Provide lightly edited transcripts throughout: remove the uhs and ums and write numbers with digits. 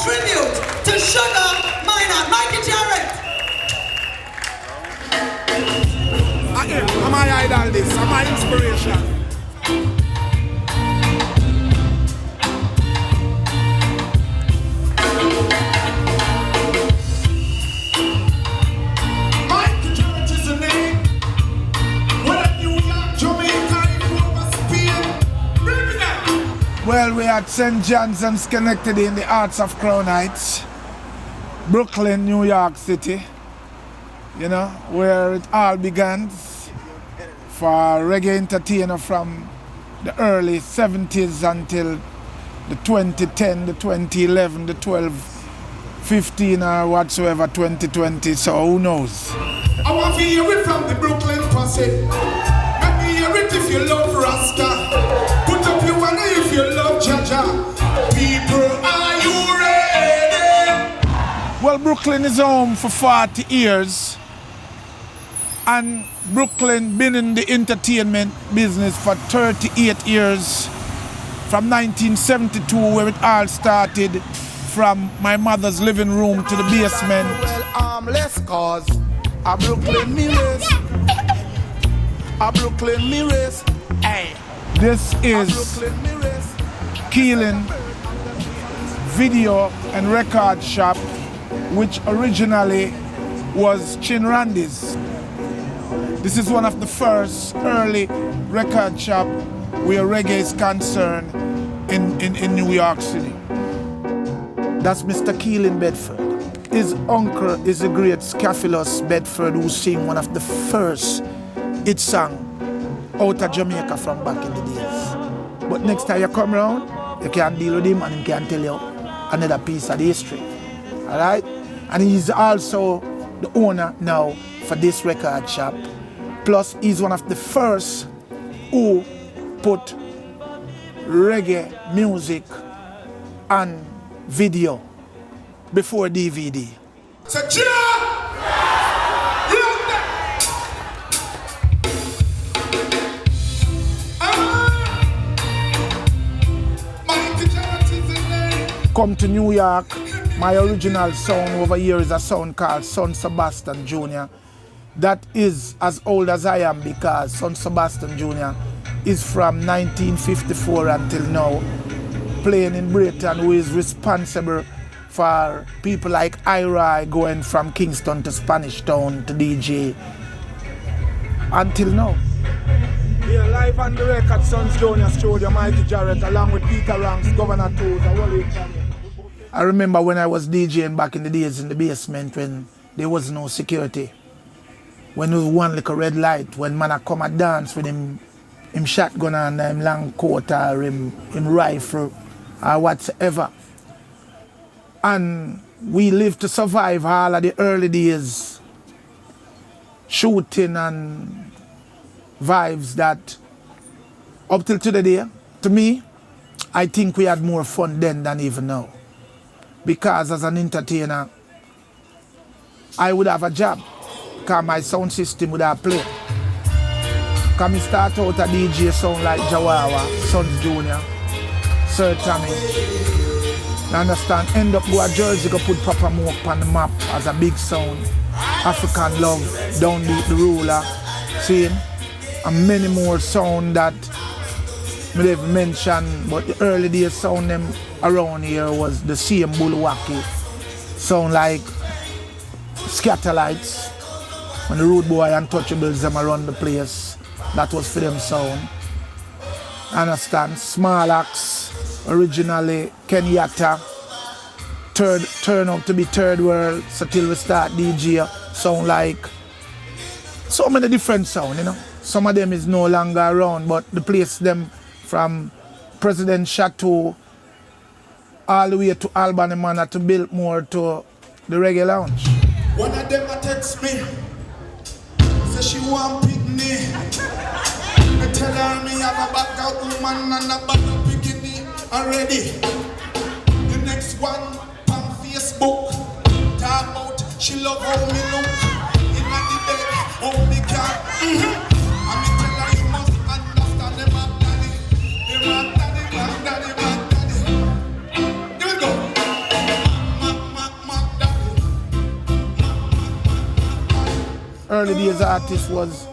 tribute to Sugar Minott, Mikey Jarrett. I'm my idol this, I'm my inspiration. Mikey Jarrett is the name. Where New York, Jamaica, Cuba, Spain. Bring it down. Well, we're at St. John's and Schenectady in the Arts of Crown Heights, Brooklyn, New York City, you know, where it all began for reggae entertainer from the early 70s until the 2010, the 2011, the 12, 15 or whatsoever, 2020, so who knows? I want to hear it from the Brooklyn posse. Let me hear it if you love Rasta. Put up your one if you love Jaja. People, are you ready? Well, Brooklyn is home for 40 years. And Brooklyn been in the entertainment business for 38 years. From 1972, where it all started, from my mother's living room to the basement. Well, armless cause a Brooklyn me race. A Brooklyn me race. Hey. This A is Brooklyn me race. Keelan Video and Record Shop, which originally was Chin Randy's. This is one of the first early record shop where reggae is concerned in New York City. That's Mr. Keelan Bedford. His uncle is the great Scaphilus Bedford, who sang one of the first hit song out of Jamaica from back in the days. But next time you come around, you can deal with him and he can tell you another piece of the history. Alright? And he's also the owner now for this record shop. Plus, he's one of the first who put reggae music on video before DVD. So, cheer! Come to New York. My original sound over here is a sound called Son Sebastian Jr. That is as old as I am, because Son Sebastian Jr. is from 1954 until now, playing in Britain, who is responsible for people like Ira going from Kingston to Spanish Town to DJ until now. Here live on the record, Sons Jr. Studio, Mikey Jarrett, along with Peter Ranks, Governor Toes, and Wally. I remember when I was DJing back in the days in the basement when there was no security. When there was one little red light, when man a come a dance with him shotgun and him long coat or him rifle or whatsoever. And we lived to survive all of the early days, shooting and vibes that up till today, to me, I think we had more fun then than even now. Because as an entertainer, I would have a job, because my sound system would have played. Because I start out a DJ sound like Jawawa, Sons Jr., Sir Tommy. You understand? End up go to Jersey, go put Papa Moke on the map as a big sound. African Love, Downbeat the Ruler, see? And many more sound that they've mentioned, but the early days sound them around here was the same Bulwaki. Sound like Scatterlights. When the Rude Boy and Touchables them around the place, that was for them sound. Understand? Small Axe, originally Kenyatta. Turn out to be Third World, so till we start DJ, sound like so many different sound, you know. Some of them is no longer around, but the place them from President Chateau all the way to Albany Manor to build more to the Reggae Lounge. One of them a text me, say she want pick me. Me tell her me have a backup woman and a backup bikini already. The next one on Facebook, talk about she love how me look in the bed, how me can. And me tell her you must understand them up daddy, them up daddy, man daddy, man daddy. Here we go. early days artists was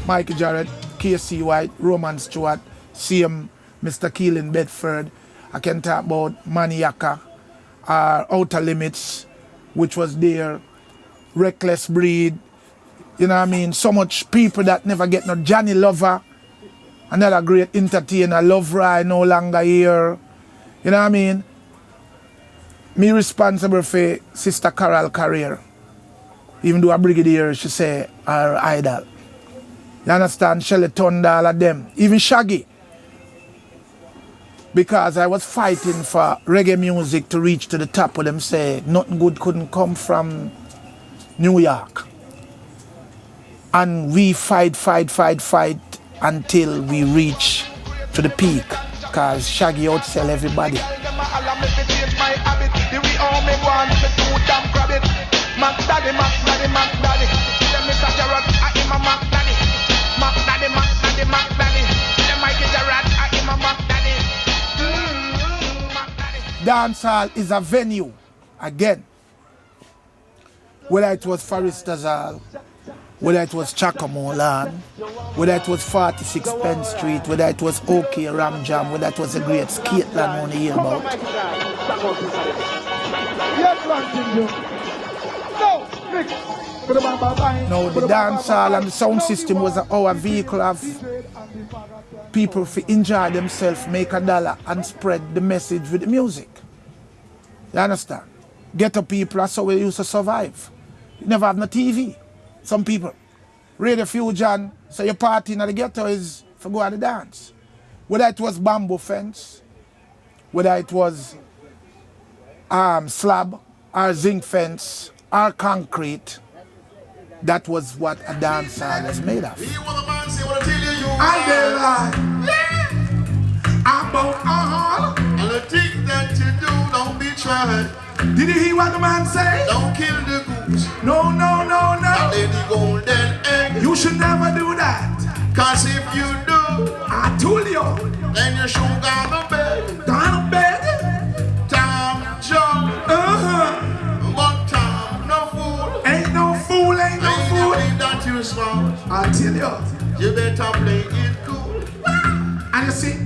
Michael Jarrett, KC White, Roman Stewart, CM, Mr. Keelan Bedford. I can talk about Maniaca, Outer Limits, which was there, Reckless Breed, you know what I mean? So much people that never get no Johnny Lover, another great entertainer, Love Rai, no longer here. You know what I mean? Me responsible for Sister Carol career. Even though a brigadier, she say, her idol. You understand? Shelly Thunder, all of them. Even Shaggy. Because I was fighting for reggae music to reach to the top where them say nothing good couldn't come from New York. And we fight until we reach to the peak. Because Shaggy outsell everybody. Dancehall is a venue, again. Whether it was Forrester's Hall, whether it was Chakamolan, whether it was 46 Penn Street, whether it was OK Ram Jam, whether it was a great skate land on the hear about. No, the dancehall and the sound system was our vehicle of people to enjoy themselves, make a dollar, and spread the message with the music. You understand? Ghetto people, that's how we used to survive. You never have no TV. Some people. Radio Fusion, so your party in the ghetto is for go out to dance. Whether it was bamboo fence, whether it was slab, or zinc fence, or concrete, that was what a dance hall was made of. I did about all and the things that you do, don't be trying. Did you hear what the man say? Don't kill the goose. No. And then the golden egg. You should never do that. Cause if you do, I told you, then you should go to bed. Go to bed? Tom John. But Tom, no fool. Ain't no fool. That you smart. I tell you. You better play it cool. And you see,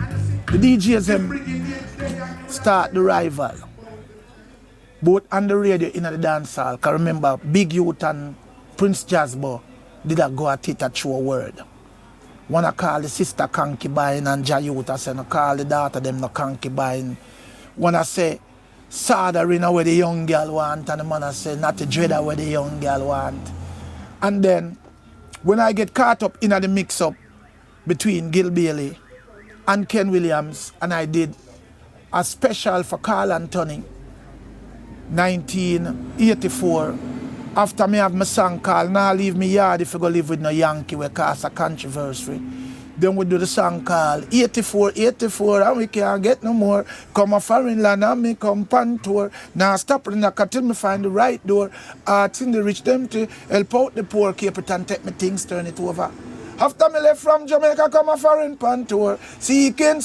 the DJs them start the rival. Both on the radio in the dance hall. Cause remember, Big Youth and Prince Jasbo did a go at it a true word. Wanna call the sister concubine and Jayuta say no call the daughter them no concubine. Wanna say soldering where the young girl want and the man say not the dreader where the young girl want. And then when I get caught up in the mix up between Gil Bailey and Ken Williams, and I did a special for Carl Anthony 1984, after me have my song called Now Leave Me Yard If You Go Live With No Yankee, we cause a controversy. Then we do the song called 84, and we can't get no more. Come a foreign land and me come pan tour. Now stop and knock until me find the right door. Arts in the rich them to help out the poor, keep it and take me things, turn it over. After me left from Jamaica, come a foreign pan tour. Seeking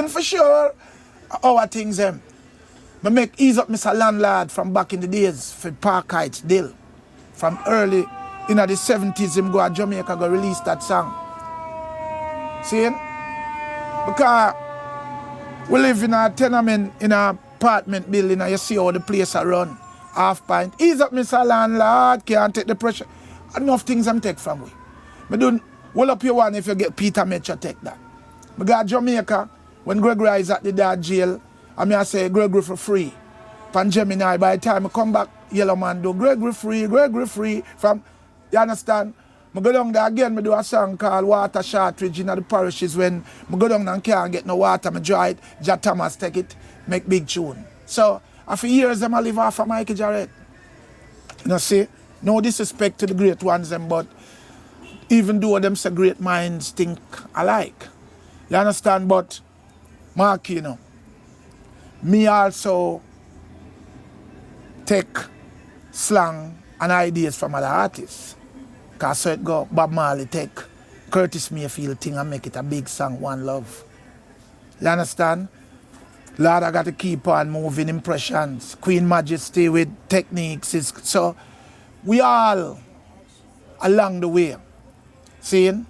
for sure. Our things them. Me make ease up Mr. Landlord from back in the days for Park Heights deal. From early in the 70s, him go to Jamaica, go release that song. See? Because we live in a tenement, in an apartment building, and you see how the place are run. Half pint. Ease up Mr. Landlord, can't take the pressure. Enough things I'm take from we. Me don't hold up your one if you get Peter Metro take that. Me go to Jamaica, when Gregory is at the dad jail, I say Gregory for free. Pan Gemini, by the time I come back, Yellow Man do Gregory free. From, you understand? I go down there again, I do a song called Water Shortage in the parishes. When I go down there and can't get no water, I dry it, Jah Thomas take it, make big tune. So, after years, I live off of Michael Jarrett. You know, see? No disrespect to the great ones, but even though them say great minds think alike. You understand? But, Mark, you know, me also take slang and ideas from other artists. Because so it go Bob Marley take Curtis Mayfield thing and make it a big song, One Love. You understand? Lord, I got to keep on moving impressions. Queen Majesty with techniques. So we all along the way. Seeing?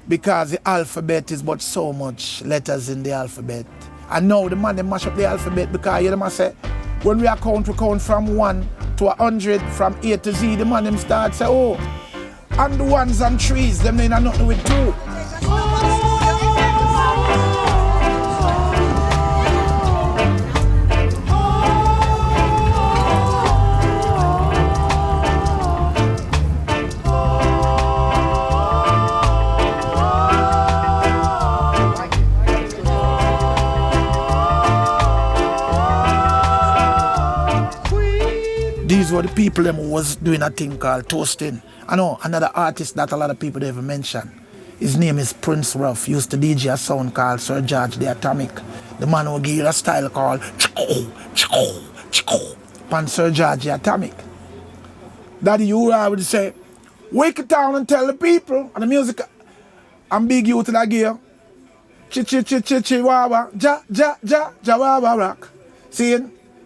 Because the alphabet is but so much letters in the alphabet. And now the man they mash up the alphabet because you know say when we count from 1 to 100 from A to Z, the man them start say, oh, and the ones and threes, them they not nothing with 2. These were the people them who was doing a thing called toasting. I know another artist that a lot of people don't even mention. His name is Prince Ruff. He used to DJ a sound called Sir George the Atomic. The man who gave a style called Chico, Chico, Chico. Pan Sir George the Atomic. Daddy, you would say, wake it down and tell the people. And the music, I'm big youth in that gear. Chi chi chi chi chi wawa, ja ja ja ja wawa rock. See?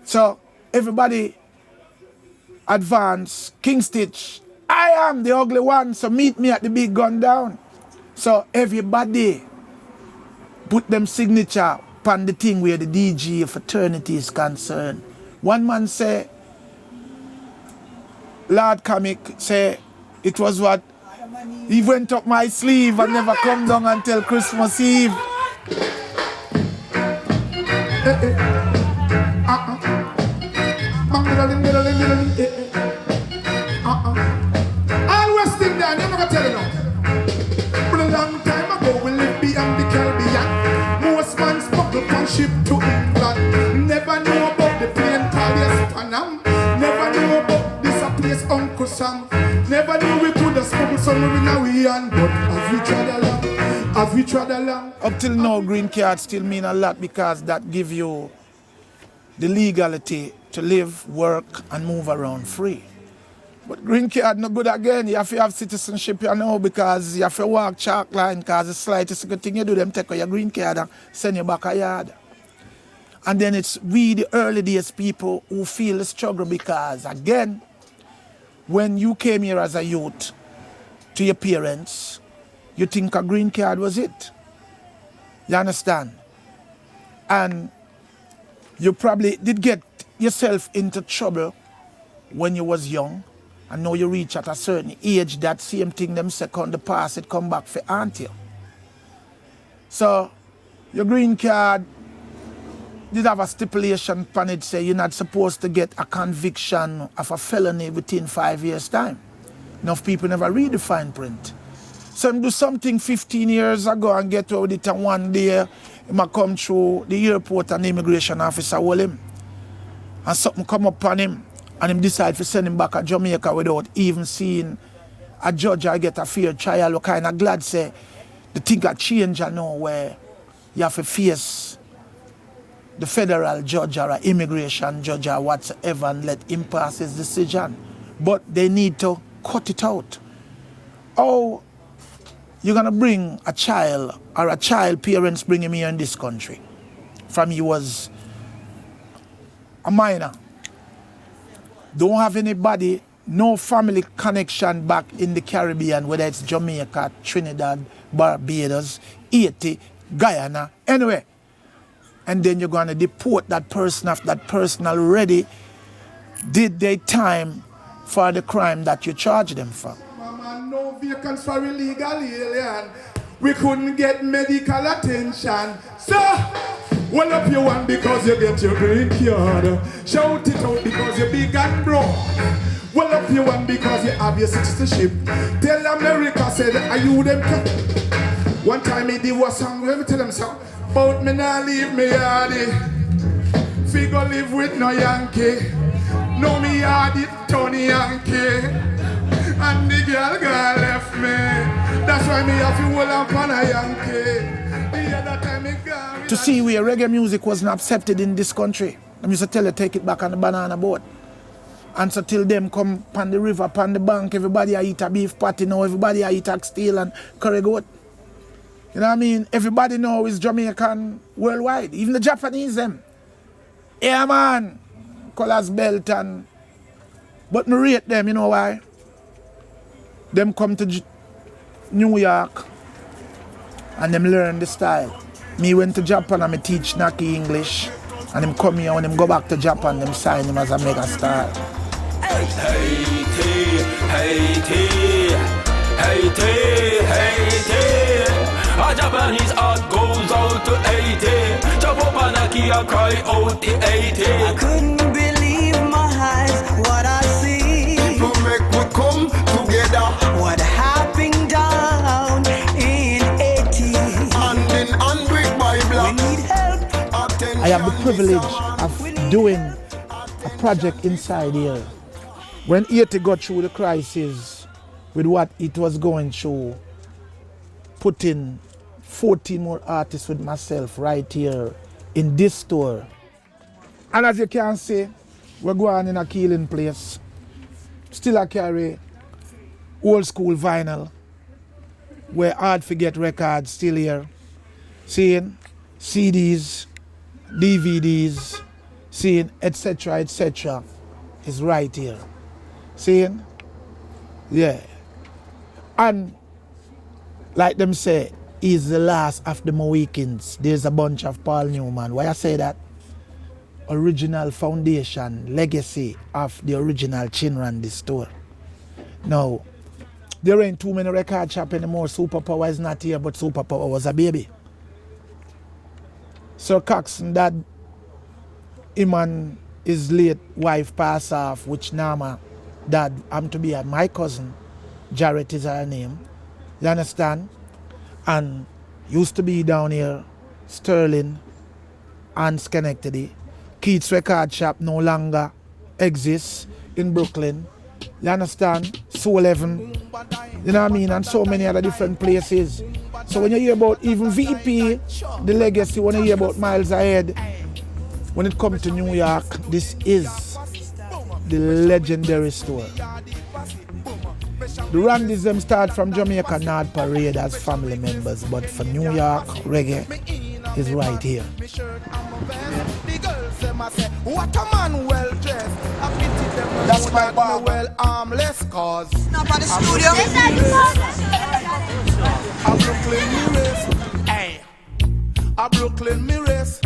So everybody advance, King Stitch. I am the ugly one, so meet me at the big gun down. So everybody put them signature upon the thing where the DG fraternity is concerned. One man say, Lord Comic say, it was what? He went up my sleeve and never come down until Christmas Eve. Always think that, I'm not gonna tell you now. But a long time ago, we lived beyond the Caribbean. Most man smuggled one ship to England. Never knew about the plane called yes, Panam. Never knew about this a place, Uncle Sam. Never knew we could have smuggled somewhere in our hand. But as we trod along, Up till now, green card still mean a lot because that give you the legality to live, work, and move around free. But green card no good again. You have to have citizenship, you know, because you have to walk chalk line because the slightest good thing you do, them take your green card and send you back a yard. And then it's we, the early days people, who feel the struggle because, again, when you came here as a youth to your parents, you think a green card was it. You understand? And you probably did get yourself into trouble when you was young, and now you reach at a certain age, that same thing them second the past, it come back for aunt you. So your green card did have a stipulation on it say you're not supposed to get a conviction of a felony within 5 years' time. Enough people never read the fine print. Some do something 15 years ago and get out with it, and one day he might come through the airport and the immigration officer hold him. And something come up on him and him decide to send him back to Jamaica without even seeing a judge or get a fair trial. We're kind of glad say the thing got changed now where you have to face the federal judge or an immigration judge or whatsoever and let him pass his decision. But they need to cut it out. Oh, you're going to bring a child or a child parents bring him here in this country from he was a minor. Don't have anybody, no family connection back in the Caribbean, whether it's Jamaica, Trinidad, Barbados, Haiti, Guyana, anyway. And then you're going to deport that person after that person already did their time for the crime that you charge them for. No vacants for illegal alien. We couldn't get medical attention. So, well up you one because you get your green card. Shout it out because you're big and broad. Well up you one because you have your citizenship. Tell America said, are you them? One time he did a song, let me tell them so. About me now leave me yardy. Figure live with no Yankee. No me yardy, Tony Yankee. And the girl left me. That's why me have to hold up on a Yankee. The other time me gone. To see where reggae music wasn't accepted in this country, I used to tell you take it back on the banana boat. And so till them come on the river, on the bank, everybody I eat a beef patty now, everybody I eat oxtail and curry goat. You know what I mean? Everybody now is Jamaican worldwide, even the Japanese them. Yeah man, colors belt and, but me rate them, you know why? them come to New York and them learn the style. Me went to Japan and me teach Naki English, and them come here when them go back to Japan, them sign him as a mega star. Haiti, Haiti, Haiti, Haiti. A Japanese heart goes out to Haiti. Japanaki a cry out the Haiti. I couldn't believe my eyes, what I see. People make we come together. What happened down in Haiti? Hand in hand with my We blood. need help. I have the privilege of doing a project inside here. When Haiti got through the crisis with what it was going through, putting 14 more artists with myself right here in this store. And as you can see, we're going in a killing place. Still I carry old school vinyl, where hard forget records still here. Seeing CDs, DVDs, seeing etc. etc. is right here. Seeing? Yeah. And like them say, he's the last of the Mohicans. There's a bunch of Paul Newman. Why I say that? Original foundation, legacy of the original Chin Randy store. Now, there ain't too many record shop anymore. Superpower is not here, but Superpower was a baby. Sir Coxon, dad, him and his late wife passed off, which Nama, dad, I'm to be my cousin. Jarrett is her name. You understand? And used to be down here, Sterling and Schenectady. Keith's record shop no longer exists in Brooklyn. You understand? Soul 11. You know what I mean? And so many other different places. So when you hear about even VP, the legacy, when you hear about Miles Ahead, when it comes to New York, this is the legendary store. The Randys them start from Jamaica Nard Parade as family members, but for New York, reggae is right here. What a man well dressed. That's my bar. Well armless cause. Not by the studio. A Brooklyn me race. Hey. A Brooklyn me race.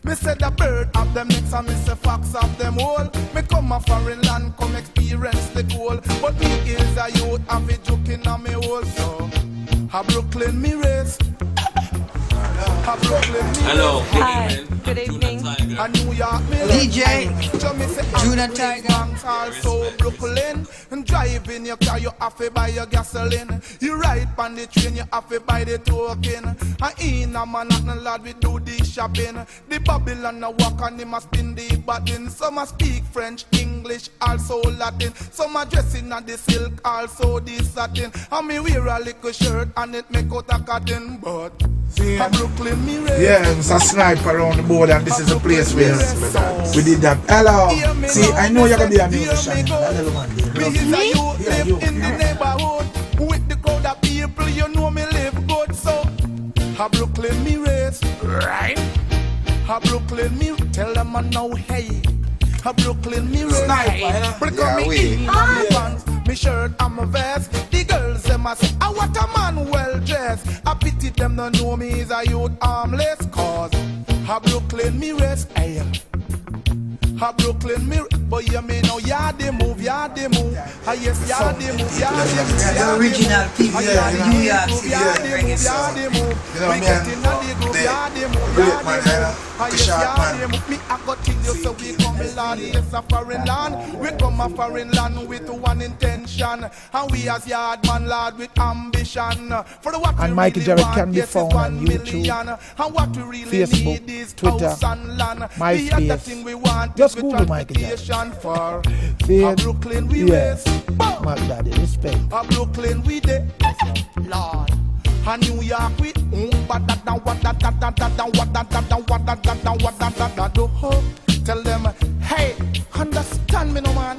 Me say the bird of them necks and me say fox of them all. Me come a foreign land, come experience the goal. But me is a youth and me joking on me hole. So a Brooklyn me race. A Brooklyn me Hello, race. hi, good evening. A New York me DJ Junior Tiger. Banks also Brooklyn. And driving your car, you have to buy your gasoline. You ride on the train, you have to buy the token. And in a Manhattan lad, we do the shopping. The Babylon a walk and they must spin the button. Some a speak French, English, also Latin. Some a dressing on the silk, also the satin. And me wear a little shirt and it make out a cotton. But a Brooklyn me race. Yeah, it's a sniper around the board, and this is a place where we did that. Hello. See, I know you're gonna be a musician. Me is a youth live in the neighborhood with the crowd of people. You know me live good, so a Brooklyn me race, right? A Brooklyn me tell them I know hey. A Brooklyn me race, because me in my pants, me shirt and my vest. The girls them a say, ah, what a man well dressed. I pity them don't know me is a youth armless cause. A Brooklyn me race, hey. A Brooklyn me, but you me know yardie move. Ah yes, yardie move. The original people, New York City reggae sound. You know, we get in the group, yardie move. Ah yes, yardie move. Me I got tell you so we come land, yes a foreign land. We come a foreign land with one intention, and we as yard man lad with ambition. For what And we Mikey really Jarrett want, can be yes, is found 1 on YouTube, million. And what we really Facebook, need is Twitter, house and land. MySpace. The other thing we want Just is Google Mikey Jarrett. transportation for See a it? Brooklyn we Yeah. race. Boom. My daddy, respect. A Brooklyn we dey, Lord. A New York we do. Tell them, hey, understand me no man.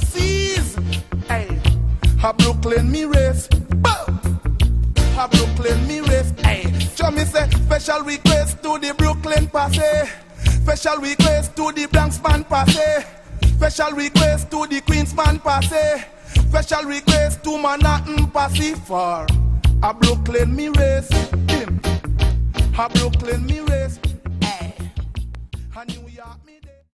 Seize, hey. A Brooklyn me race, boom. A Brooklyn me race, hey. So me say special request to the Brooklyn passe. Special request to the Bronx man passe. Special request to the Queens man passe. Special request to Manhattan Pacific for a Brooklyn me race. A Brooklyn me race. A New York me